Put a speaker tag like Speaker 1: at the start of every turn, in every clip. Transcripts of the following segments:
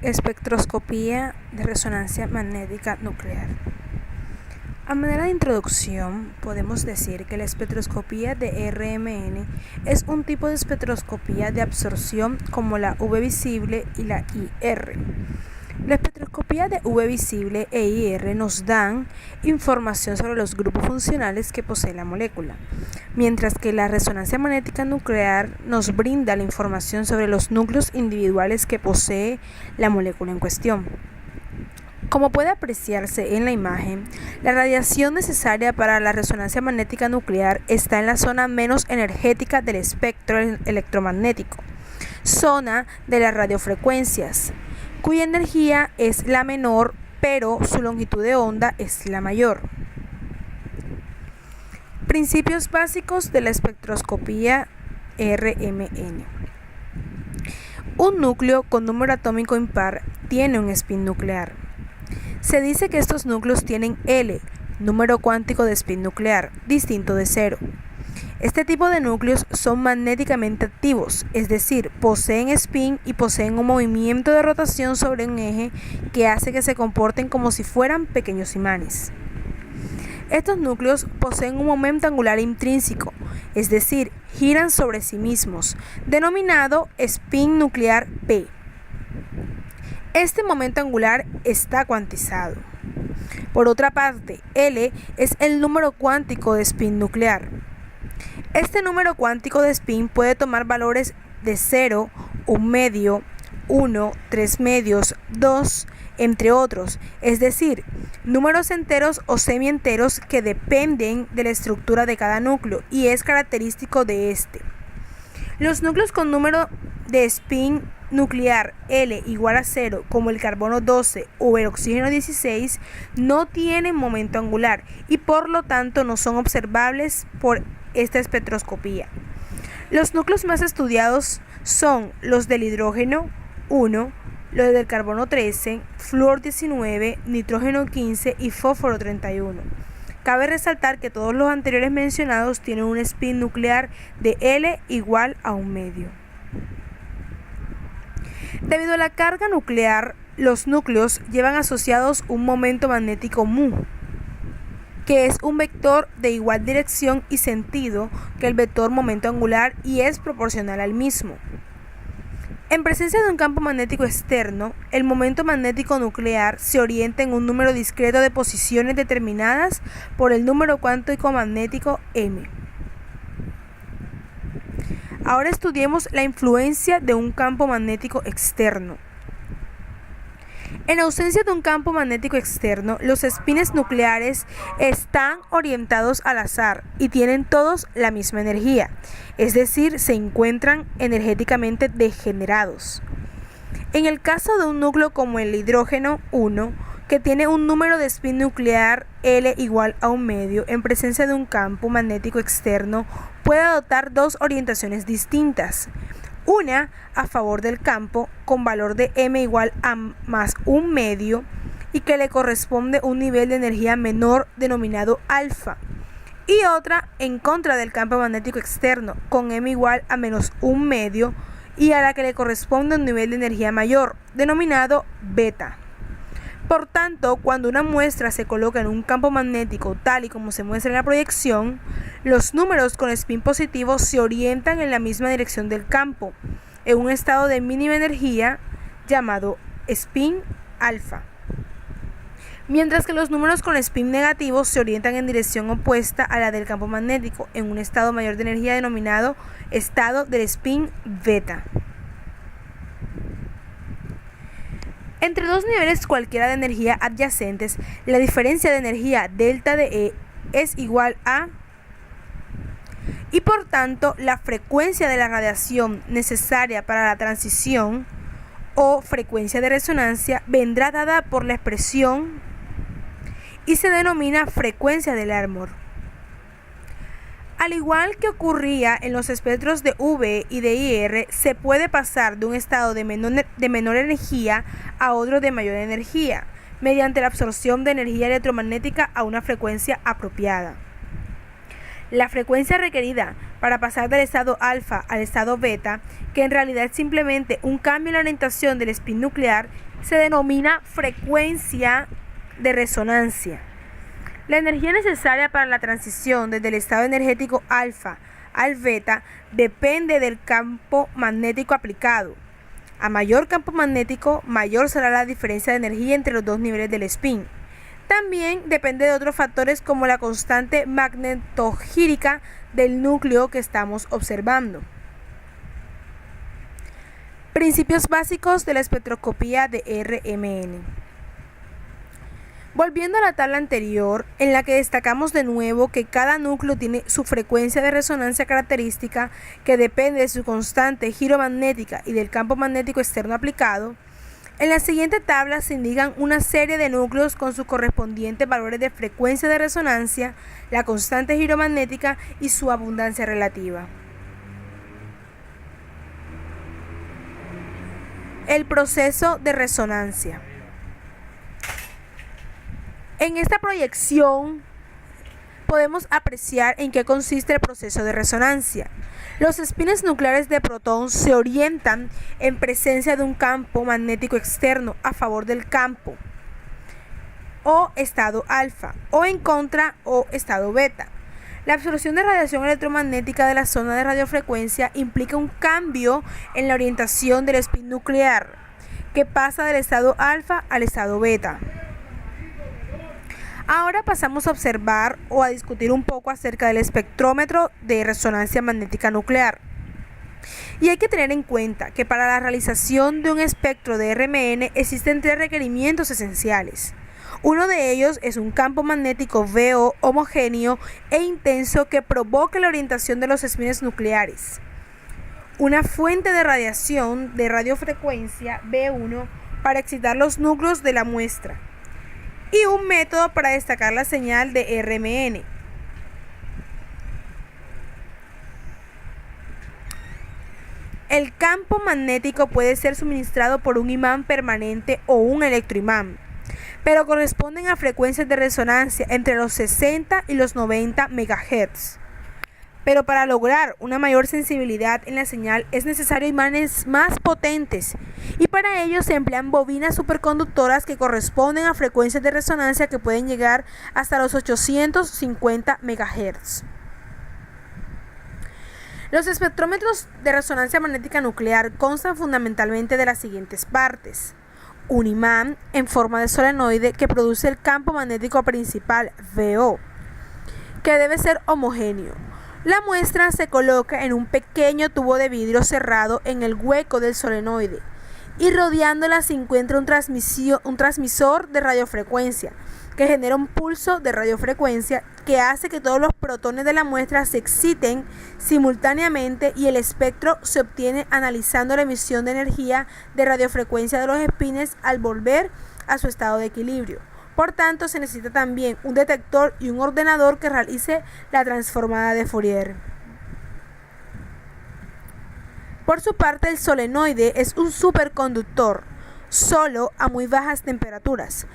Speaker 1: Espectroscopía de resonancia magnética nuclear. A manera de introducción, podemos decir que la espectroscopía de RMN es un tipo de espectroscopía de absorción como la UV visible y la IR. La espectroscopía de UV visible e IR nos dan información sobre los grupos funcionales que posee la molécula, mientras que la resonancia magnética nuclear nos brinda la información sobre los núcleos individuales que posee la molécula en cuestión. Como puede apreciarse en la imagen, la radiación necesaria para la resonancia magnética nuclear está en la zona menos energética del espectro electromagnético, zona de las radiofrecuencias, cuya energía es la menor, pero su longitud de onda es la mayor. Principios básicos de la espectroscopía RMN. Un núcleo con número atómico impar tiene un spin nuclear. Se dice que estos núcleos tienen L, número cuántico de spin nuclear, distinto de 0. Este tipo de núcleos son magnéticamente activos, es decir, poseen spin y poseen un movimiento de rotación sobre un eje que hace que se comporten como si fueran pequeños imanes. Estos núcleos poseen un momento angular intrínseco, es decir, giran sobre sí mismos, denominado spin nuclear P. Este momento angular está cuantizado. Por otra parte, L es el número cuántico de spin nuclear. Este número cuántico de spin puede tomar valores de 0, 1 medio, 1, 3 medios, 2, entre otros, es decir, números enteros o semienteros que dependen de la estructura de cada núcleo y es característico de este. Los núcleos con número de spin nuclear L igual a 0, como el carbono 12 o el oxígeno 16, no tienen momento angular y por lo tanto no son observables por esta espectroscopía. Los núcleos más estudiados son los del hidrógeno 1, los del carbono 13, flúor 19, nitrógeno 15 y fósforo 31. Cabe resaltar que todos los anteriores mencionados tienen un spin nuclear de L igual a 1 medio. Debido a la carga nuclear, los núcleos llevan asociados un momento magnético mu, que es un vector de igual dirección y sentido que el vector momento angular y es proporcional al mismo. En presencia de un campo magnético externo, el momento magnético nuclear se orienta en un número discreto de posiciones determinadas por el número cuántico magnético m. Ahora estudiemos la influencia de un campo magnético externo. En ausencia de un campo magnético externo, los espines nucleares están orientados al azar y tienen todos la misma energía, es decir, se encuentran energéticamente degenerados. En el caso de un núcleo como el hidrógeno 1, que tiene un número de spin nuclear L igual a 1 medio, en presencia de un campo magnético externo, puede adoptar dos orientaciones distintas. Una a favor del campo con valor de m igual a más 1 medio y que le corresponde un nivel de energía menor denominado alfa, y otra en contra del campo magnético externo con m igual a menos 1 medio y a la que le corresponde un nivel de energía mayor denominado beta. Por tanto, cuando una muestra se coloca en un campo magnético tal y como se muestra en la proyección, los números con spin positivo se orientan en la misma dirección del campo, en un estado de mínima energía llamado spin alfa, mientras que los números con spin negativo se orientan en dirección opuesta a la del campo magnético, en un estado mayor de energía denominado estado del spin beta. Entre dos niveles cualquiera de energía adyacentes, la diferencia de energía delta de E es igual a, y por tanto la frecuencia de la radiación necesaria para la transición o frecuencia de resonancia vendrá dada por la expresión y se denomina frecuencia de Larmor. Al igual que ocurría en los espectros de UV y de IR, se puede pasar de un estado de menor energía a otro de mayor energía, mediante la absorción de energía electromagnética a una frecuencia apropiada. La frecuencia requerida para pasar del estado alfa al estado beta, que en realidad es simplemente un cambio en la orientación del spin nuclear, se denomina frecuencia de resonancia. La energía necesaria para la transición desde el estado energético alfa al beta depende del campo magnético aplicado. A mayor campo magnético, mayor será la diferencia de energía entre los dos niveles del spin. También depende de otros factores como la constante magnetogírica del núcleo que estamos observando. Principios básicos de la espectroscopía de RMN. Volviendo a la tabla anterior, en la que destacamos de nuevo que cada núcleo tiene su frecuencia de resonancia característica que depende de su constante giromagnética y del campo magnético externo aplicado, en la siguiente tabla se indican una serie de núcleos con sus correspondientes valores de frecuencia de resonancia, la constante giromagnética y su abundancia relativa. El proceso de resonancia. En esta proyección podemos apreciar en qué consiste el proceso de resonancia. Los espines nucleares de protón se orientan en presencia de un campo magnético externo a favor del campo o estado alfa, o en contra o estado beta. La absorción de radiación electromagnética de la zona de radiofrecuencia implica un cambio en la orientación del spin nuclear, que pasa del estado alfa al estado beta. Ahora pasamos a observar o a discutir un poco acerca del espectrómetro de resonancia magnética nuclear. Y hay que tener en cuenta que para la realización de un espectro de RMN existen tres requerimientos esenciales. Uno de ellos es un campo magnético VO homogéneo e intenso que provoque la orientación de los espines nucleares. Una fuente de radiación de radiofrecuencia V1 para excitar los núcleos de la muestra. Y un método para destacar la señal de RMN. El campo magnético puede ser suministrado por un imán permanente o un electroimán, pero corresponden a frecuencias de resonancia entre los 60 y los 90 MHz. Pero para lograr una mayor sensibilidad en la señal es necesario imanes más potentes, y para ello se emplean bobinas superconductoras que corresponden a frecuencias de resonancia que pueden llegar hasta los 850 MHz. Los espectrómetros de resonancia magnética nuclear constan fundamentalmente de las siguientes partes: un imán en forma de solenoide que produce el campo magnético principal VO, que debe ser homogéneo. La muestra se coloca en un pequeño tubo de vidrio cerrado en el hueco del solenoide y rodeándola se encuentra un transmisor de radiofrecuencia que genera un pulso de radiofrecuencia que hace que todos los protones de la muestra se exciten simultáneamente, y el espectro se obtiene analizando la emisión de energía de radiofrecuencia de los espines al volver a su estado de equilibrio. Por tanto, se necesita también un detector y un ordenador que realice la transformada de Fourier. Por su parte, el solenoide es un superconductor, solo a muy bajas temperaturas.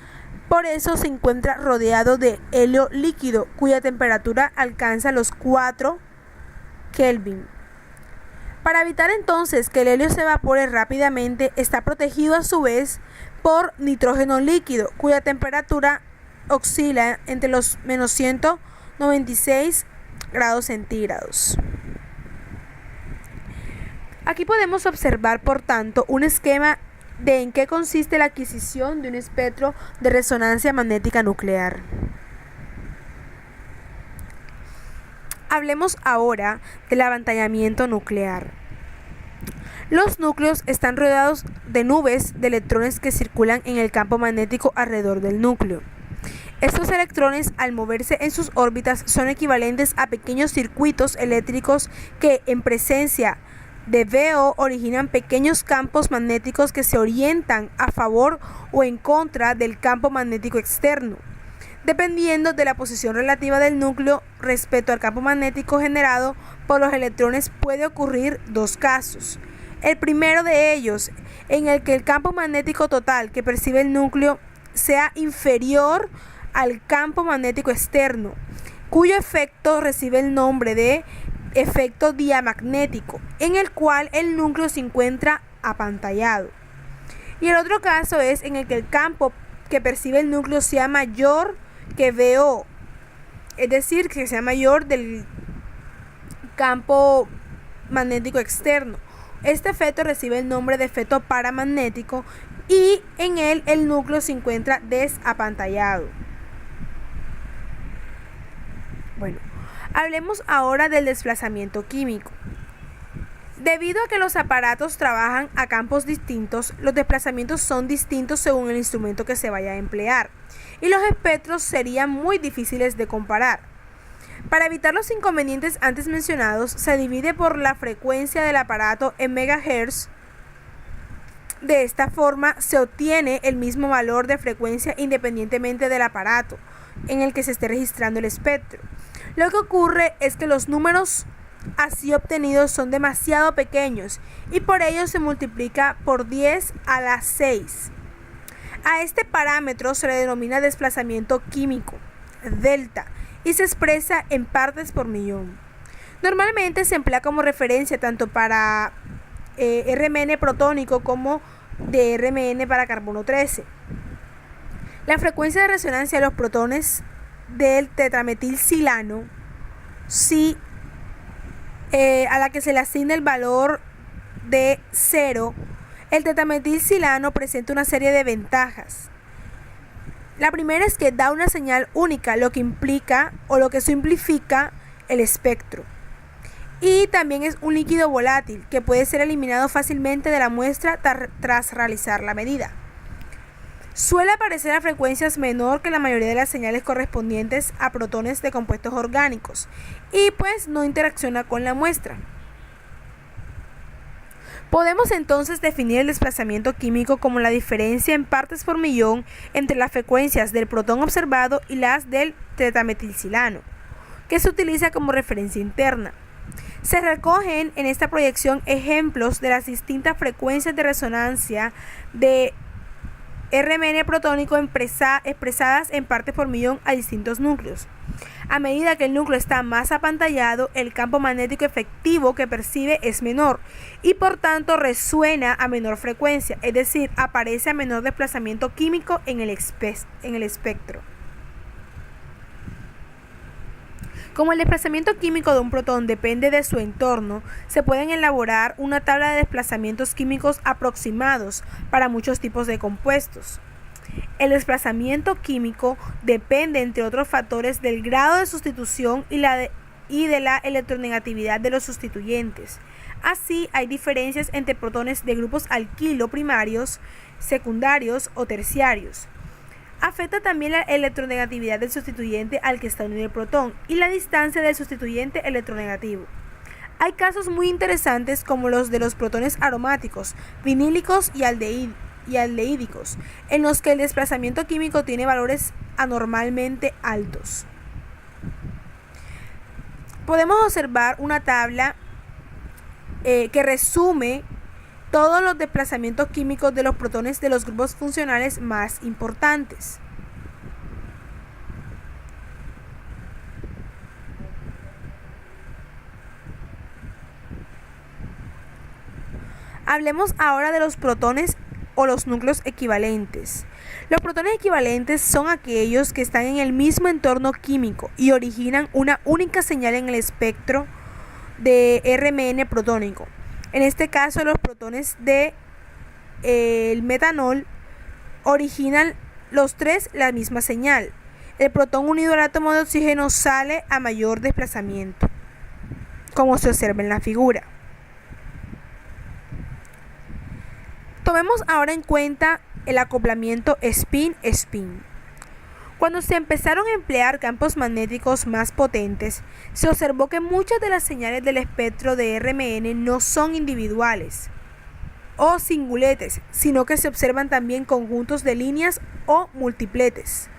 Speaker 1: Por eso se encuentra rodeado de helio líquido, cuya temperatura alcanza los 4 Kelvin. Para evitar entonces que el helio se evapore rápidamente, está protegido a su vez por nitrógeno líquido, cuya temperatura oscila entre los menos 196 grados centígrados. Aquí podemos observar, por tanto, un esquema de en qué consiste la adquisición de un espectro de resonancia magnética nuclear. Hablemos ahora del avantallamiento nuclear. Los núcleos están rodeados de nubes de electrones que circulan en el campo magnético alrededor del núcleo. Estos electrones, al moverse en sus órbitas, son equivalentes a pequeños circuitos eléctricos que, en presencia de VO, originan pequeños campos magnéticos que se orientan a favor o en contra del campo magnético externo. Dependiendo de la posición relativa del núcleo respecto al campo magnético generado por los electrones, puede ocurrir dos casos. El primero de ellos, en el que el campo magnético total que percibe el núcleo sea inferior al campo magnético externo, cuyo efecto recibe el nombre de efecto diamagnético, en el cual el núcleo se encuentra apantallado. Y el otro caso es en el que el campo que percibe el núcleo sea mayor que VO, es decir, que sea mayor del campo magnético externo. Este efecto recibe el nombre de efecto paramagnético y en él el núcleo se encuentra desapantallado. Bueno, hablemos ahora del desplazamiento químico. Debido a que los aparatos trabajan a campos distintos, los desplazamientos son distintos según el instrumento que se vaya a emplear, y los espectros serían muy difíciles de comparar. Para evitar los inconvenientes antes mencionados, se divide por la frecuencia del aparato en megahertz. De esta forma, se obtiene el mismo valor de frecuencia independientemente del aparato en el que se esté registrando el espectro. Lo que ocurre es que los números así obtenidos son demasiado pequeños y por ello se multiplica por 10 a la 6. A este parámetro se le denomina desplazamiento químico, delta, y se expresa en partes por millón. Normalmente se emplea como referencia tanto para RMN protónico como de RMN para carbono 13. La frecuencia de resonancia de los protones del tetrametilsilano, a la que se le asigna el valor de 0, el tetrametilsilano presenta una serie de ventajas. La primera es que da una señal única, lo que implica o lo que simplifica el espectro. Y también es un líquido volátil que puede ser eliminado fácilmente de la muestra tras realizar la medida. Suele aparecer a frecuencias menor que la mayoría de las señales correspondientes a protones de compuestos orgánicos y pues no interacciona con la muestra. Podemos entonces definir el desplazamiento químico como la diferencia en partes por millón entre las frecuencias del protón observado y las del tetrametilsilano, que se utiliza como referencia interna. Se recogen en esta proyección ejemplos de las distintas frecuencias de resonancia de RMN protónico expresadas en partes por millón a distintos núcleos. A medida que el núcleo está más apantallado, el campo magnético efectivo que percibe es menor y por tanto resuena a menor frecuencia, es decir, aparece a menor desplazamiento químico en el espectro. Como el desplazamiento químico de un protón depende de su entorno, se pueden elaborar una tabla de desplazamientos químicos aproximados para muchos tipos de compuestos. El desplazamiento químico depende, entre otros factores, del grado de sustitución y de la electronegatividad de los sustituyentes. Así, hay diferencias entre protones de grupos alquilo primarios, secundarios o terciarios. Afecta también la electronegatividad del sustituyente al que está unido el protón y la distancia del sustituyente electronegativo. Hay casos muy interesantes como los de los protones aromáticos, vinílicos y aldehídicos, en los que el desplazamiento químico tiene valores anormalmente altos. Podemos observar una tabla que resume todos los desplazamientos químicos de los protones de los grupos funcionales más importantes. Hablemos ahora de los protones o los núcleos equivalentes. Los protones equivalentes son aquellos que están en el mismo entorno químico y originan una única señal en el espectro de RMN protónico. En este caso, los protones de el metanol originan los tres la misma señal. El protón unido al átomo de oxígeno sale a mayor desplazamiento, como se observa en la figura. Tomemos ahora en cuenta el acoplamiento spin-spin. Cuando se empezaron a emplear campos magnéticos más potentes, se observó que muchas de las señales del espectro de RMN no son individuales o singuletes, sino que se observan también conjuntos de líneas o multipletes.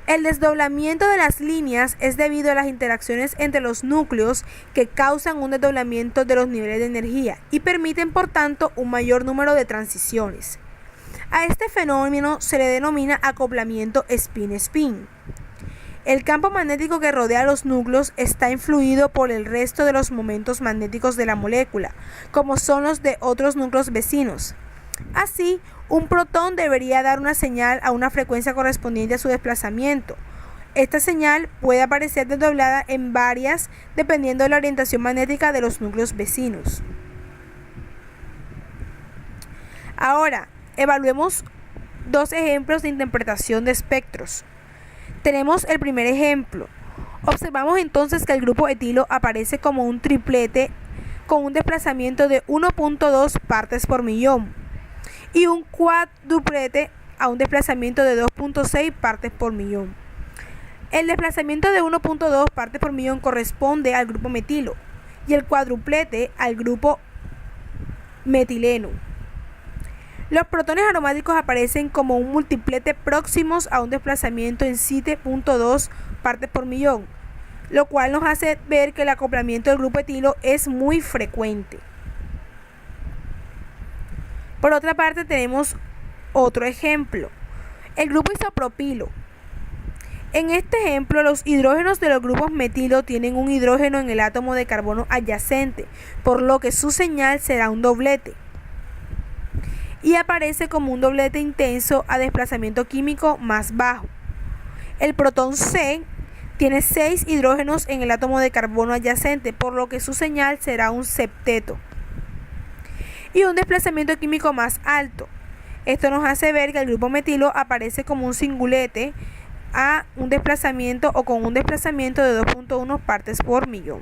Speaker 1: El desdoblamiento de las líneas es debido a las interacciones entre los núcleos que causan un desdoblamiento de los niveles de energía y permiten, por tanto, un mayor número de transiciones. A este fenómeno se le denomina acoplamiento spin-spin. El campo magnético que rodea los núcleos está influido por el resto de los momentos magnéticos de la molécula, como son los de otros núcleos vecinos. Así, un protón debería dar una señal a una frecuencia correspondiente a su desplazamiento. Esta señal puede aparecer desdoblada en varias dependiendo de la orientación magnética de los núcleos vecinos. Ahora, evaluemos dos ejemplos de interpretación de espectros. Tenemos el primer ejemplo. Observamos entonces que el grupo etilo aparece como un triplete con un desplazamiento de 1.2 partes por millón y un cuádruplete a un desplazamiento de 2.6 partes por millón. El desplazamiento de 1.2 partes por millón corresponde al grupo metilo y el cuádruplete al grupo metileno. Los protones aromáticos aparecen como un multiplete próximos a un desplazamiento en 7.2 partes por millón, lo cual nos hace ver que el acoplamiento del grupo etilo es muy frecuente. Por otra parte, tenemos otro ejemplo, el grupo isopropilo. En este ejemplo, los hidrógenos de los grupos metilo tienen un hidrógeno en el átomo de carbono adyacente, por lo que su señal será un doblete. Y aparece como un doblete intenso a desplazamiento químico más bajo. El protón C tiene 6 hidrógenos en el átomo de carbono adyacente, por lo que su señal será un septeto. Y un desplazamiento químico más alto. Esto nos hace ver que el grupo metilo aparece como un singulete a un desplazamiento o con un desplazamiento de 2.1 partes por millón.